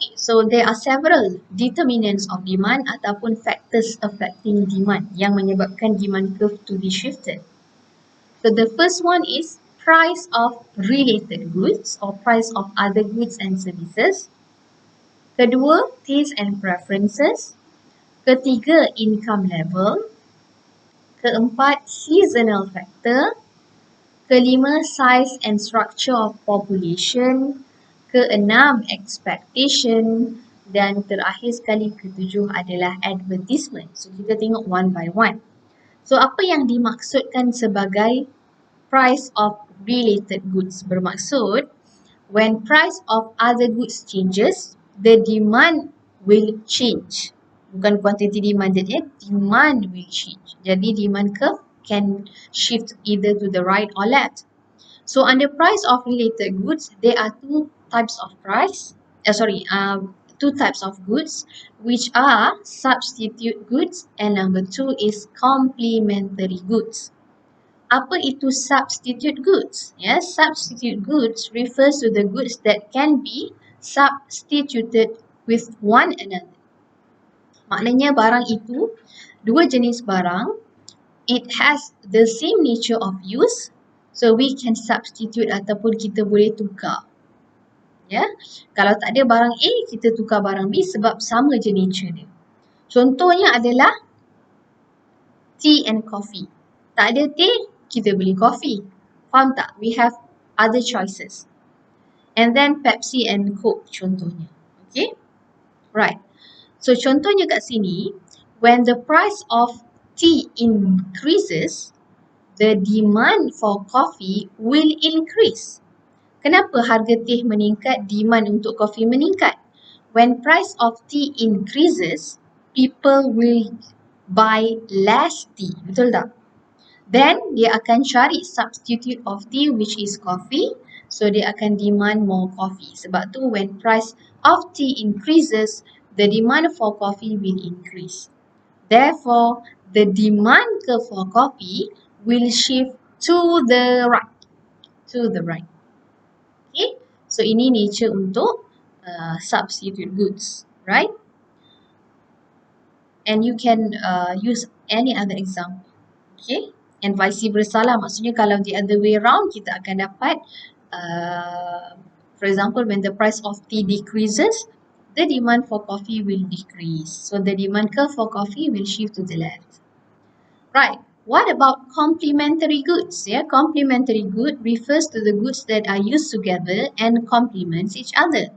Okay, so there are several determinants of demand ataupun factors affecting demand yang menyebabkan demand curve to be shifted. So the first one is price of related goods or price of other goods and services. Kedua, taste and preferences. Ketiga, income level. Keempat, seasonal factor. Kelima, size and structure of population. Keenam, expectation. Dan terakhir sekali, ketujuh adalah advertisement. So kita tengok one by one. So apa yang dimaksudkan sebagai price of related goods? Bermaksud, when price of other goods changes, the demand will change. Bukan quantity demanded ya, demand will change. Jadi demand curve can shift either to the right or left. So under price of related goods, there are two types of goods, which are substitute goods and number two is complementary goods. Apa itu substitute goods? Yes, substitute goods refers to the goods that can be substituted with one another. Maknanya barang itu, dua jenis barang, it has the same nature of use, so we can substitute ataupun kita boleh tukar. Ya, kalau tak ada barang A, kita tukar barang B sebab sama je nature dia. Contohnya adalah tea and coffee. Tak ada tea, kita beli coffee. Faham tak? We have other choices. And then Pepsi and Coke contohnya. Okay? Right. So contohnya kat sini, when the price of tea increases, the demand for coffee will increase. Kenapa harga teh meningkat, demand untuk coffee meningkat? When price of tea increases, people will buy less tea. Betul tak? Then dia akan cari substitute of tea which is coffee. So dia akan demand more coffee. Sebab tu when price of tea increases, the demand for coffee will increase. Therefore, the demand curve for coffee will shift to the right. To the right. Okay. So ini nature untuk substitute goods. Right? And you can use any other example. Okay. And vice versa lah. Maksudnya kalau the other way around, kita akan dapat for example, when the price of tea decreases, the demand for coffee will decrease. So the demand curve for coffee will shift to the left. Right. What about complementary goods? Yeah, complementary good refers to the goods that are used together and complements each other.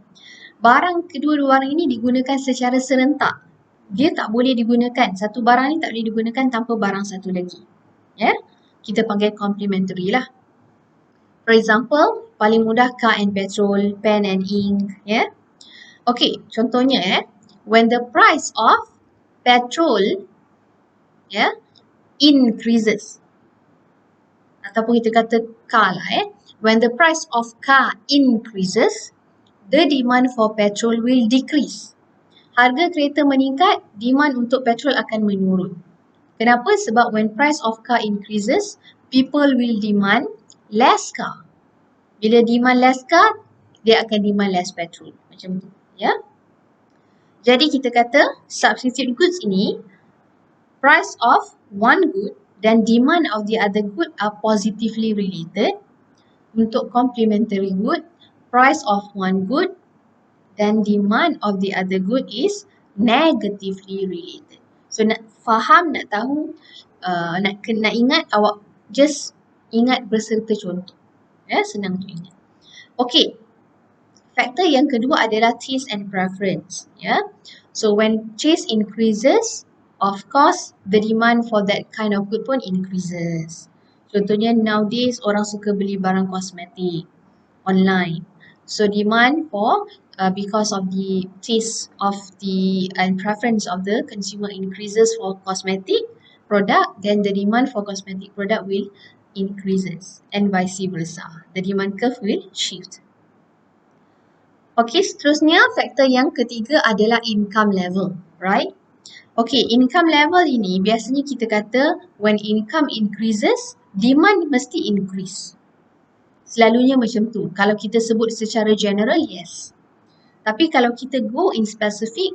Kedua-dua barang ini digunakan secara serentak. Dia tak boleh digunakan. Satu barang ni tak boleh digunakan tanpa barang satu lagi. Ya, kita panggil complementary lah. For example, paling mudah car and petrol, pen and ink, ya. Okay, contohnya when the price of petrol increases, ataupun kita kata car lah when the price of car increases, the demand for petrol will decrease. Harga kereta meningkat, demand untuk petrol akan menurun. Kenapa? Sebab when price of car increases, people will demand less car. Bila demand less car, dia akan demand less petrol. Macam tu. Ya. Jadi kita kata substitute goods ini, price of one good dan demand of the other good are positively related. Untuk complementary good, price of one good dan demand of the other good is negatively related. So nak faham, nak tahu, nak ingat, awak just ingat berserta contoh. Ya, senang untuk ingat. Okay. Faktor yang kedua adalah taste and preference. Ya. So when taste increases, of course, the demand for that kind of good pun increases. Contohnya nowadays orang suka beli barang kosmetik online. So demand for because of the taste of the and preference of the consumer increases for cosmetic product, then the demand for cosmetic product will increases and vice versa. The demand curve will shift. Okay, seterusnya faktor yang ketiga adalah income level, right? Okay, income level ini biasanya kita kata when income increases, demand mesti increase. Selalunya macam tu. Kalau kita sebut secara general, yes. Tapi kalau kita go in specific,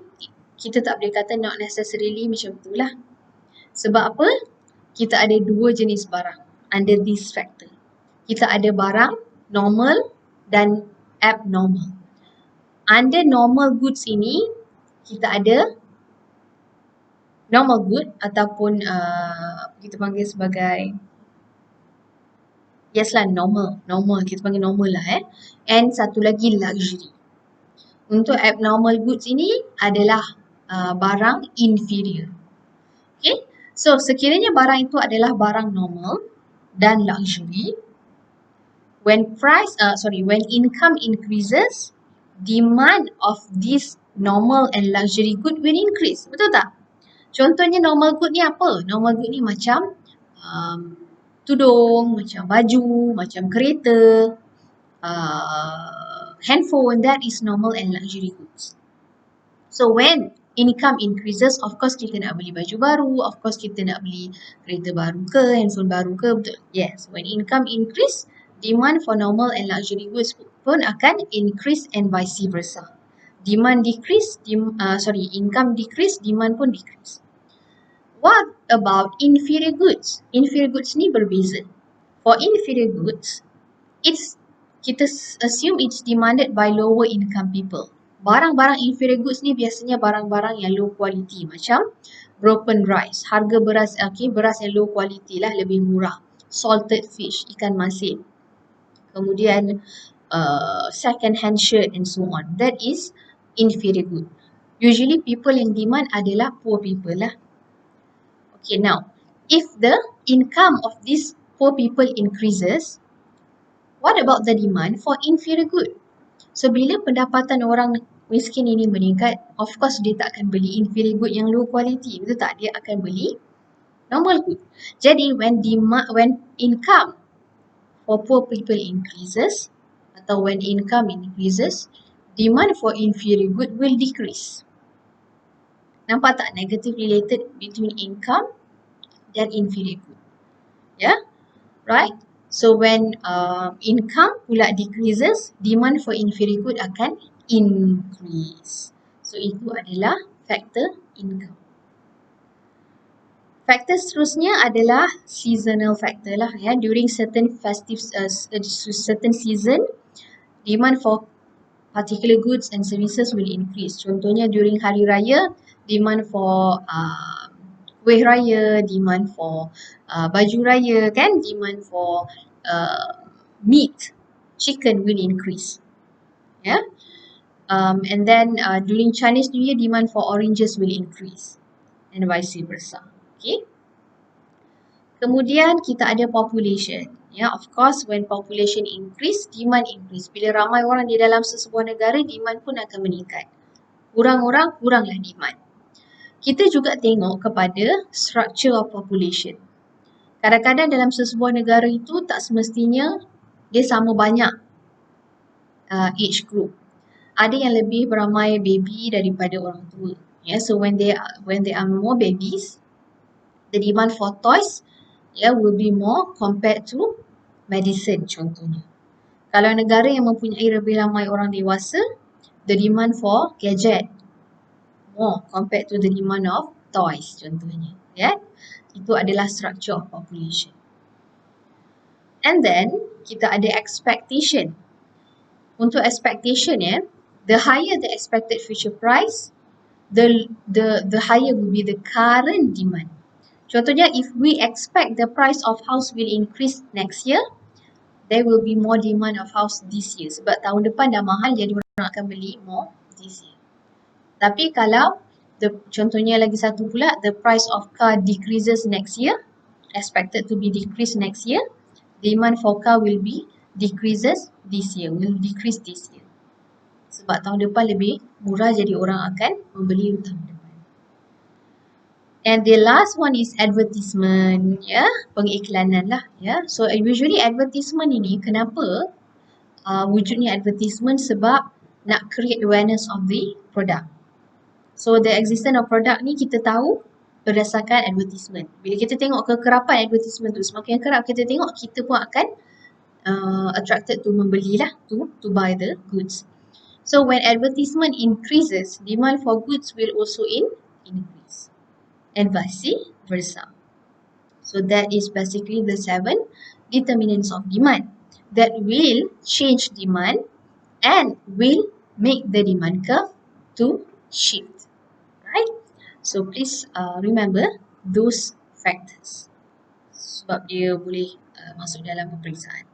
kita tak boleh kata not necessarily macam tu lah. Sebab apa? Kita ada dua jenis barang under this factor. Kita ada barang normal dan abnormal. Under normal goods ini, kita ada normal good ataupun kita panggil sebagai normal kita panggil normal lah and satu lagi luxury. Untuk abnormal goods ini adalah barang inferior. Okay, so sekiranya barang itu adalah barang normal dan luxury, when income increases, demand of this normal and luxury good will increase. Betul tak? Contohnya normal good ni apa? Normal good ni macam tudung, macam baju, macam kereta, handphone. That is normal and luxury goods. So when income increases, of course kita nak beli baju baru, of course kita nak beli kereta baru ke, handphone baru ke, betul? Yes, when income increase, demand for normal and luxury goods pun akan increase and vice versa. Income decrease, demand pun decrease. What about inferior goods? Inferior goods ni berbeza. For inferior goods, kita assume it's demanded by lower income people. Barang-barang inferior goods ni biasanya barang-barang yang low quality, macam broken rice. Harga beras yang low quality lah, lebih murah. Salted fish, ikan masin. Kemudian second hand shirt and so on. That is inferior good. Usually people yang demand adalah poor people lah. Okay, now if the income of these poor people increases, what about the demand for inferior good? So bila pendapatan orang miskin ini meningkat, of course dia tak akan beli inferior good yang low quality, betul tak? Dia akan beli normal good. Jadi when income for poor people increases, atau when income increases, demand for inferior good will decrease. Nampak tak negative related between income dan inferior good? Yeah, right? So when income pula decreases, demand for inferior good akan increase. So itu adalah factor income. Factor seterusnya adalah seasonal factor lah ya. During certain certain season, demand for particular goods and services will increase. Contohnya during hari raya, demand for kuih raya, demand for baju raya kan, demand for meat, chicken will increase. Yeah. And then during Chinese New Year, demand for oranges will increase and vice versa. Okay. Kemudian kita ada population. Ya, of course when population increase, demand increase. Bila ramai orang di dalam sesebuah negara, demand pun akan meningkat. Kurang orang, kuranglah demand. Kita juga tengok kepada structure of population. Kadang-kadang dalam sesebuah negara itu tak semestinya dia sama banyak age group. Ada yang lebih beramai baby daripada orang tua. Yeah, so when there are more babies, the demand for toys will be more compared to medicine contohnya. Kalau negara yang mempunyai lebih ramai orang dewasa, the demand for gadget more compared to the demand of toys contohnya. Yeah? Itu adalah structure of population. And then kita ada expectation. Untuk expectation the higher the expected future price, the higher will be the current demand. Contohnya, if we expect the price of house will increase next year, there will be more demand of house this year. Sebab tahun depan dah mahal, jadi orang akan beli more this year. Tapi kalau contohnya lagi satu pula, the price of car decreases next year, expected to be decreased next year, demand for car will be decreases this year, will decrease this year. Sebab tahun depan lebih murah, jadi orang akan membeli tahun depan. And the last one is advertisement, ya, pengiklanan lah, ya. So usually advertisement ini kenapa wujudnya advertisement? Sebab nak create awareness of the product. So the existence of product ni kita tahu berdasarkan advertisement. Bila kita tengok kekerapan advertisement tu, semakin kerap kita tengok, kita pun akan attracted to membeli lah, to buy the goods. So when advertisement increases, demand for goods will also increase, and vice versa. So that is basically the 7 determinants of demand that will change demand and will make the demand curve to shift, right? So please remember those factors sebab dia boleh masuk dalam peperiksaan.